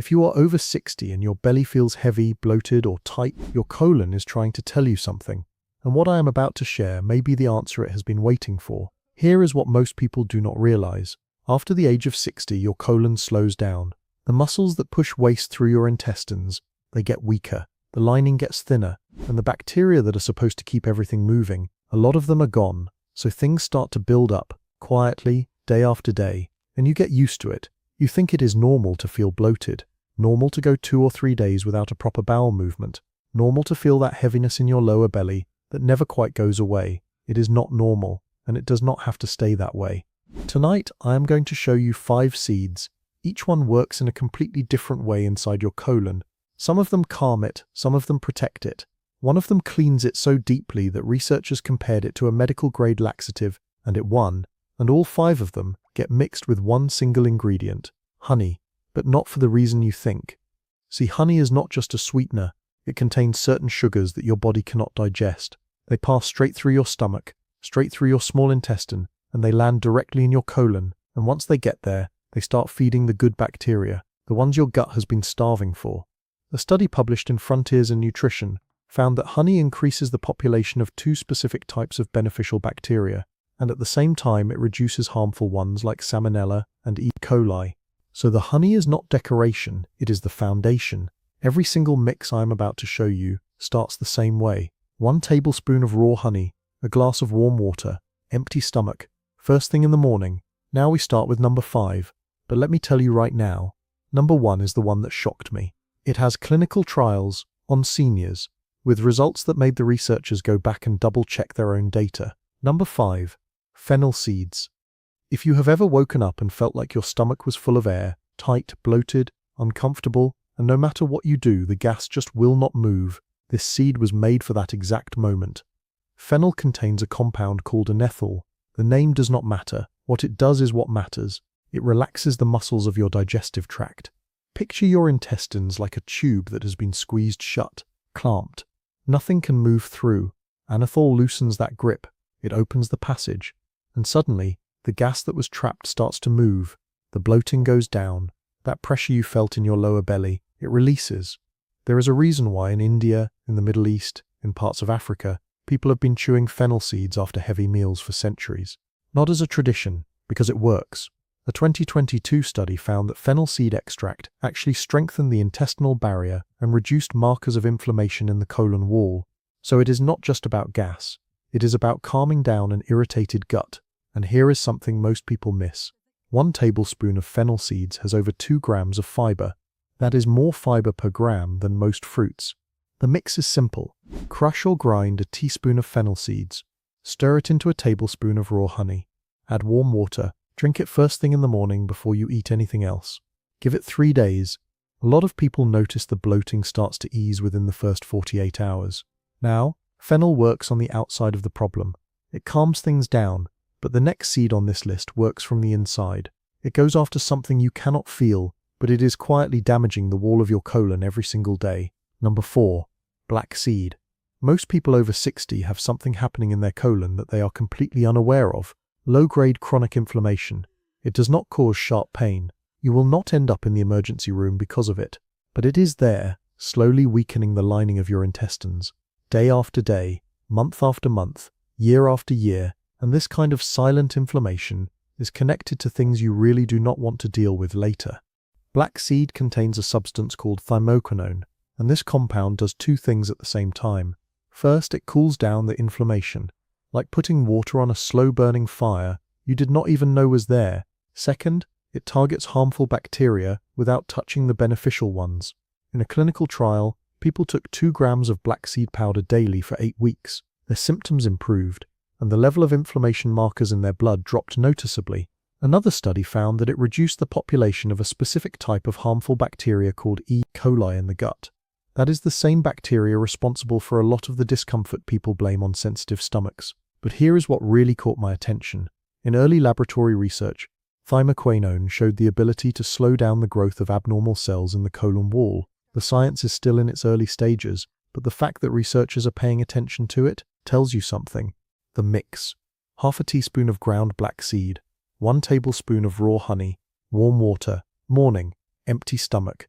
If you are over 60 and your belly feels heavy, bloated, or tight, your colon is trying to tell you something. And what I am about to share may be the answer it has been waiting for. Here is what most people do not realize. After the age of 60, your colon slows down. The muscles that push waste through your intestines, they get weaker. The lining gets thinner, and the bacteria that are supposed to keep everything moving, a lot of them are gone. So things start to build up, quietly, day after day, and you get used to it. You think it is normal to feel bloated, normal to go 2 or 3 days without a proper bowel movement, normal to feel that heaviness in your lower belly that never quite goes away. It is not normal, and it does not have to stay that way. Tonight, I am going to show you 5 seeds. Each one works in a completely different way inside your colon. Some of them calm it, some of them protect it. One of them cleans it so deeply that researchers compared it to a medical-grade laxative, and it won. And all 5 of them get mixed with one single ingredient, honey, but not for the reason you think. See, honey is not just a sweetener. It contains certain sugars that your body cannot digest. They pass straight through your stomach, straight through your small intestine, and they land directly in your colon. And once they get there, they start feeding the good bacteria, the ones your gut has been starving for. A study published in Frontiers in Nutrition found that honey increases the population of 2 specific types of beneficial bacteria, and at the same time it reduces harmful ones like Salmonella and E. coli. So the honey is not decoration, it is the foundation. Every single mix I am about to show you starts the same way. 1 tablespoon of raw honey, a glass of warm water, empty stomach, first thing in the morning. Now we start with number 5, but let me tell you right now, number 1 is the one that shocked me. It has clinical trials on seniors, with results that made the researchers go back and double-check their own data. Number 5. Fennel seeds. If you have ever woken up and felt like your stomach was full of air, tight, bloated, uncomfortable, and no matter what you do, the gas just will not move, this seed was made for that exact moment. Fennel contains a compound called anethol. The name does not matter. What it does is what matters. It relaxes the muscles of your digestive tract. Picture your intestines like a tube that has been squeezed shut, clamped. Nothing can move through. Anethol loosens that grip. It opens the passage. And suddenly, the gas that was trapped starts to move. The bloating goes down. That pressure you felt in your lower belly, it releases. There is a reason why in India, in the Middle East, in parts of Africa, people have been chewing fennel seeds after heavy meals for centuries. Not as a tradition, because it works. A 2022 study found that fennel seed extract actually strengthened the intestinal barrier and reduced markers of inflammation in the colon wall. So it is not just about gas. It is about calming down an irritated gut. And here is something most people miss. 1 tablespoon of fennel seeds has over 2 grams of fiber. That is more fiber per gram than most fruits. The mix is simple. Crush or grind a teaspoon of fennel seeds. Stir it into a tablespoon of raw honey. Add warm water. Drink it first thing in the morning before you eat anything else. Give it 3 days. A lot of people notice the bloating starts to ease within the first 48 hours. Now, fennel works on the outside of the problem. It calms things down, but the next seed on this list works from the inside. It goes after something you cannot feel, but it is quietly damaging the wall of your colon every single day. Number 4. Black seed. Most people over 60 have something happening in their colon that they are completely unaware of. Low-grade chronic inflammation. It does not cause sharp pain. You will not end up in the emergency room because of it. But it is there, slowly weakening the lining of your intestines. Day after day, month after month, year after year, and this kind of silent inflammation is connected to things you really do not want to deal with later. Black seed contains a substance called thymoquinone, and this compound does 2 things at the same time. First, it cools down the inflammation. Like putting water on a slow-burning fire you did not even know was there. Second, it targets harmful bacteria without touching the beneficial ones. In a clinical trial, people took 2 grams of black seed powder daily for 8 weeks. Their symptoms improved, and the level of inflammation markers in their blood dropped noticeably. Another study found that it reduced the population of a specific type of harmful bacteria called E. coli in the gut. That is the same bacteria responsible for a lot of the discomfort people blame on sensitive stomachs. But here is what really caught my attention. In early laboratory research, thymoquinone showed the ability to slow down the growth of abnormal cells in the colon wall. The science is still in its early stages, but the fact that researchers are paying attention to it tells you something. The mix. Half a teaspoon of ground black seed, 1 tablespoon of raw honey, warm water, morning, empty stomach.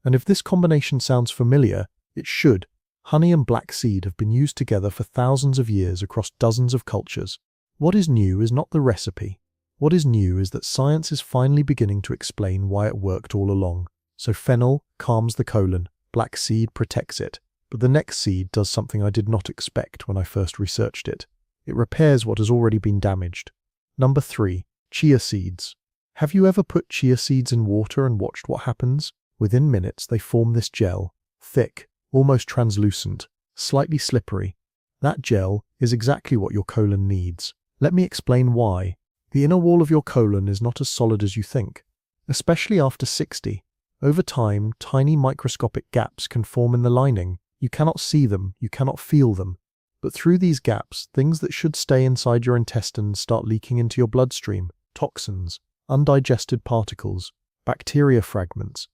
And if this combination sounds familiar, it should. Honey and black seed have been used together for thousands of years across dozens of cultures. What is new is not the recipe. What is new is that science is finally beginning to explain why it worked all along. So fennel calms the colon, black seed protects it. But the next seed does something I did not expect when I first researched it. It repairs what has already been damaged. Number 3. Chia seeds. Have you ever put chia seeds in water and watched what happens? Within minutes they form this gel, thick, almost translucent, slightly slippery. That gel is exactly what your colon needs. Let me explain why. The inner wall of your colon is not as solid as you think, especially after 60. Over time, tiny microscopic gaps can form in the lining. You cannot see them, you cannot feel them. But through these gaps, things that should stay inside your intestines start leaking into your bloodstream. Toxins, undigested particles, bacteria fragments.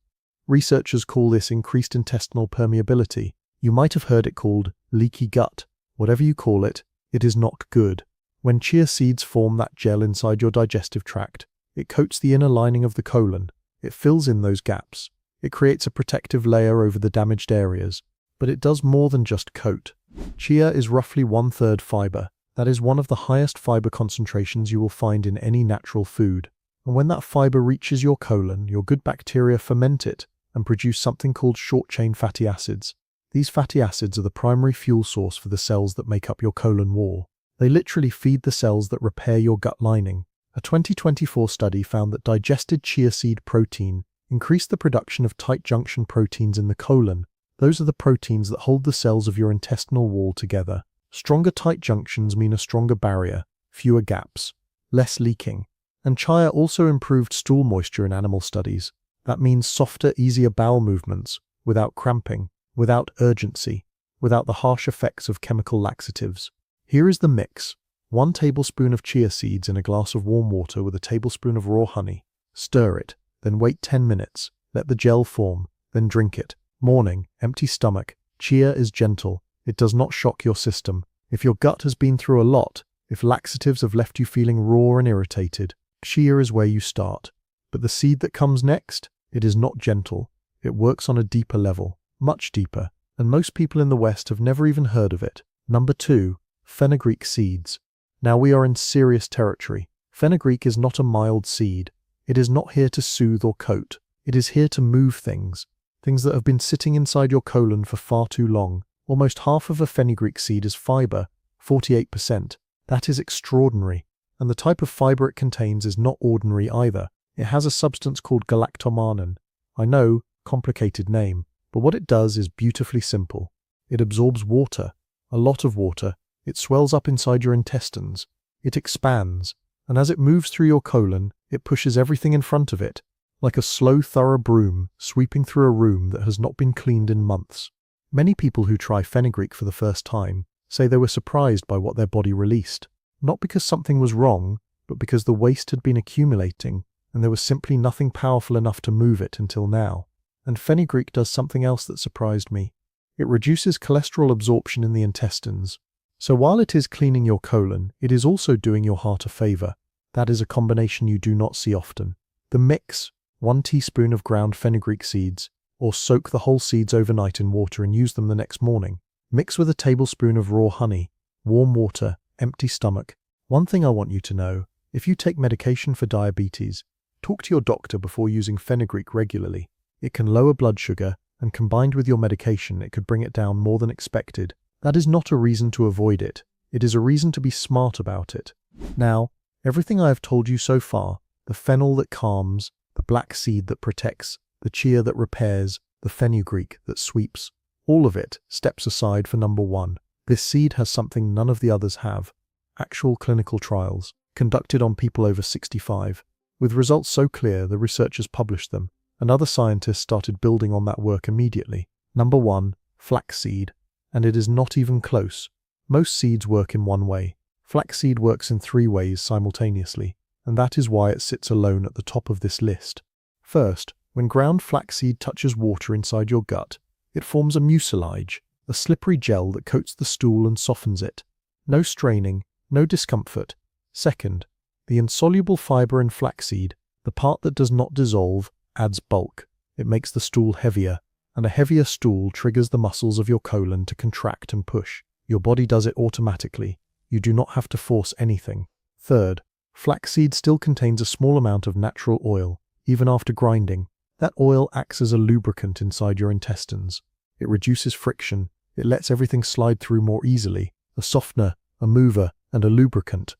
Researchers call this increased intestinal permeability. You might have heard it called leaky gut. Whatever you call it, it is not good. When chia seeds form that gel inside your digestive tract, it coats the inner lining of the colon. It fills in those gaps. It creates a protective layer over the damaged areas. But it does more than just coat. Chia is roughly 1/3 fiber. That is one of the highest fiber concentrations you will find in any natural food. And when that fiber reaches your colon, your good bacteria ferment it and produce something called short-chain fatty acids. These fatty acids are the primary fuel source for the cells that make up your colon wall. They literally feed the cells that repair your gut lining. A 2024 study found that digested chia seed protein increased the production of tight junction proteins in the colon. Those are the proteins that hold the cells of your intestinal wall together. Stronger tight junctions mean a stronger barrier, fewer gaps, less leaking. And chia also improved stool moisture in animal studies. That means softer, easier bowel movements, without cramping, without urgency, without the harsh effects of chemical laxatives. Here is the mix. 1 tablespoon of chia seeds in a glass of warm water with a tablespoon of raw honey. Stir it, then wait 10 minutes. Let the gel form, then drink it. Morning, empty stomach. Chia is gentle. It does not shock your system. If your gut has been through a lot, if laxatives have left you feeling raw and irritated, chia is where you start. But the seed that comes next, it is not gentle. It works on a deeper level, much deeper, and most people in the West have never even heard of it. Number 2. Fenugreek seeds. Now we are in serious territory. Fenugreek is not a mild seed. It is not here to soothe or coat. It is here to move things that have been sitting inside your colon for far too long. Almost half of a fenugreek seed is fiber, 48%. That is extraordinary. And the type of fiber it contains is not ordinary either. It has a substance called galactomannan. I know, complicated name, but what it does is beautifully simple. It absorbs water, a lot of water. It swells up inside your intestines. It expands, and as it moves through your colon, it pushes everything in front of it, like a slow, thorough broom sweeping through a room that has not been cleaned in months. Many people who try fenugreek for the first time say they were surprised by what their body released, not because something was wrong, but because the waste had been accumulating, and there was simply nothing powerful enough to move it until now. And fenugreek does something else that surprised me. It reduces cholesterol absorption in the intestines. So while it is cleaning your colon, it is also doing your heart a favor. That is a combination you do not see often. The mix: 1 teaspoon of ground fenugreek seeds, or soak the whole seeds overnight in water and use them the next morning. Mix with a tablespoon of raw honey, warm water, empty stomach. One thing I want you to know: if you take medication for diabetes, talk to your doctor before using fenugreek regularly. It can lower blood sugar, and combined with your medication, it could bring it down more than expected. That is not a reason to avoid it. It is a reason to be smart about it. Now, everything I have told you so far, the fennel that calms, the black seed that protects, the chia that repairs, the fenugreek that sweeps, all of it steps aside for number 1. This seed has something none of the others have: actual clinical trials, conducted on people over 65. With results so clear, the researchers published them, and other scientists started building on that work immediately. Number 1, flaxseed. And it is not even close. Most seeds work in one way. Flaxseed works in 3 ways simultaneously, and that is why it sits alone at the top of this list. First, when ground flaxseed touches water inside your gut, it forms a mucilage, a slippery gel that coats the stool and softens it. No straining, no discomfort. Second, the insoluble fiber in flaxseed, the part that does not dissolve, adds bulk. It makes the stool heavier, and a heavier stool triggers the muscles of your colon to contract and push. Your body does it automatically. You do not have to force anything. Third, flaxseed still contains a small amount of natural oil, even after grinding. That oil acts as a lubricant inside your intestines. It reduces friction. It lets everything slide through more easily. A softener, a mover, and a lubricant.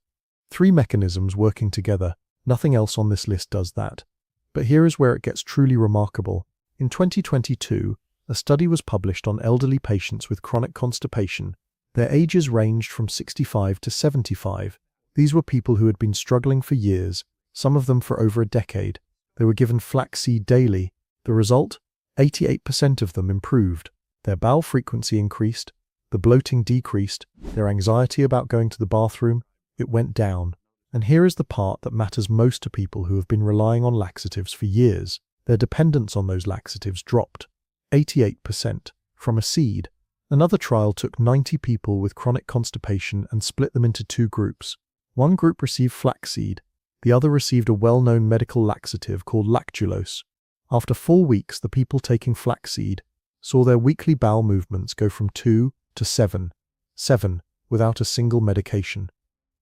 3 mechanisms working together. Nothing else on this list does that. But here is where it gets truly remarkable. In 2022, a study was published on elderly patients with chronic constipation. Their ages ranged from 65 to 75. These were people who had been struggling for years, some of them for over a decade. They were given flaxseed daily. The result? 88% of them improved. Their bowel frequency increased, the bloating decreased, their anxiety about going to the bathroom, it went down. And here is the part that matters most to people who have been relying on laxatives for years. Their dependence on those laxatives dropped. 88% from a seed. Another trial took 90 people with chronic constipation and split them into 2 groups. One group received flaxseed, the other received a well-known medical laxative called lactulose. After 4 weeks, the people taking flaxseed saw their weekly bowel movements go from 2 to 7 without a single medication.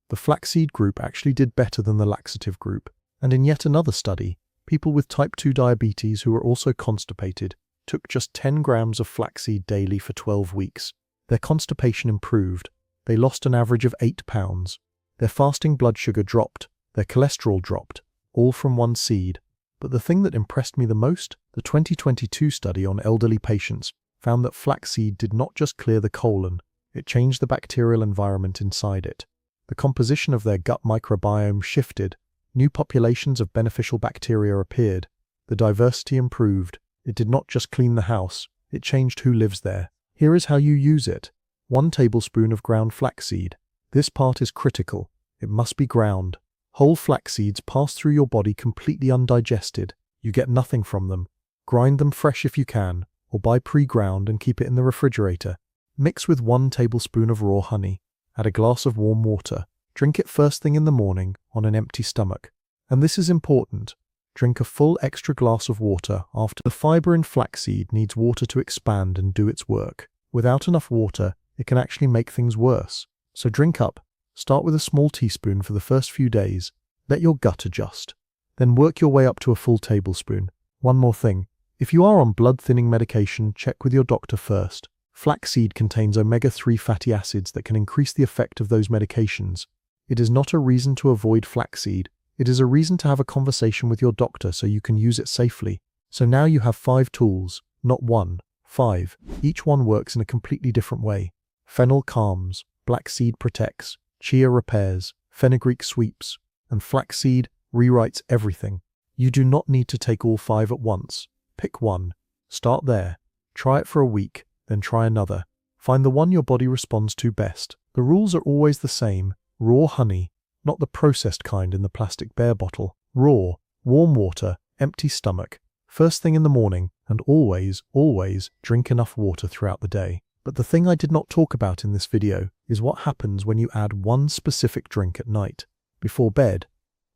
The flaxseed group actually did better than the laxative group, and in yet another study, people with type 2 diabetes who were also constipated took just 10 grams of flaxseed daily for 12 weeks. Their constipation improved. They lost an average of 8 pounds. Their fasting blood sugar dropped. Their cholesterol dropped, all from one seed. But the thing that impressed me the most, the 2022 study on elderly patients found that flaxseed did not just clear the colon, it changed the bacterial environment inside it. The composition of their gut microbiome shifted. New populations of beneficial bacteria appeared. The diversity improved. It did not just clean the house, it changed who lives there. Here is how you use it. 1 tablespoon of ground flaxseed. This part is critical. It must be ground. Whole flax seeds pass through your body completely undigested. You get nothing from them. Grind them fresh if you can, or buy pre-ground and keep it in the refrigerator. Mix with 1 tablespoon of raw honey. Add a glass of warm water. Drink it first thing in the morning on an empty stomach. And this is important. Drink a full extra glass of water after. The fiber in flaxseed needs water to expand and do its work. Without enough water, it can actually make things worse. So drink up. Start with a small teaspoon for the first few days. Let your gut adjust. Then work your way up to a full tablespoon. One more thing. If you are on blood-thinning medication, check with your doctor first. Flaxseed contains omega-3 fatty acids that can increase the effect of those medications. It is not a reason to avoid flaxseed. It is a reason to have a conversation with your doctor so you can use it safely. So now you have 5 tools, not 1, 5. Each one works in a completely different way. Fennel calms, black seed protects, chia repairs, fenugreek sweeps, and flaxseed rewrites everything. You do not need to take all 5 at once. Pick one. Start there. Try it for a week, then try another. Find the one your body responds to best. The rules are always the same. Raw honey, not the processed kind in the plastic bear bottle. Raw, warm water, empty stomach, first thing in the morning, and always, always drink enough water throughout the day. But the thing I did not talk about in this video is what happens when you add one specific drink at night, before bed.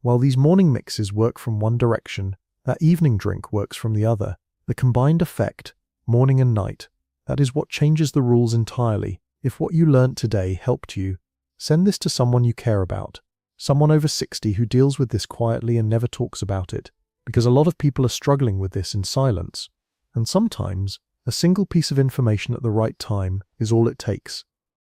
While these morning mixes work from one direction, that evening drink works from the other. The combined effect, morning and night, that is what changes the rules entirely. If what you learned today helped you, send this to someone you care about. Someone over 60 who deals with this quietly and never talks about it, because a lot of people are struggling with this in silence. And sometimes, a single piece of information at the right time is all it takes.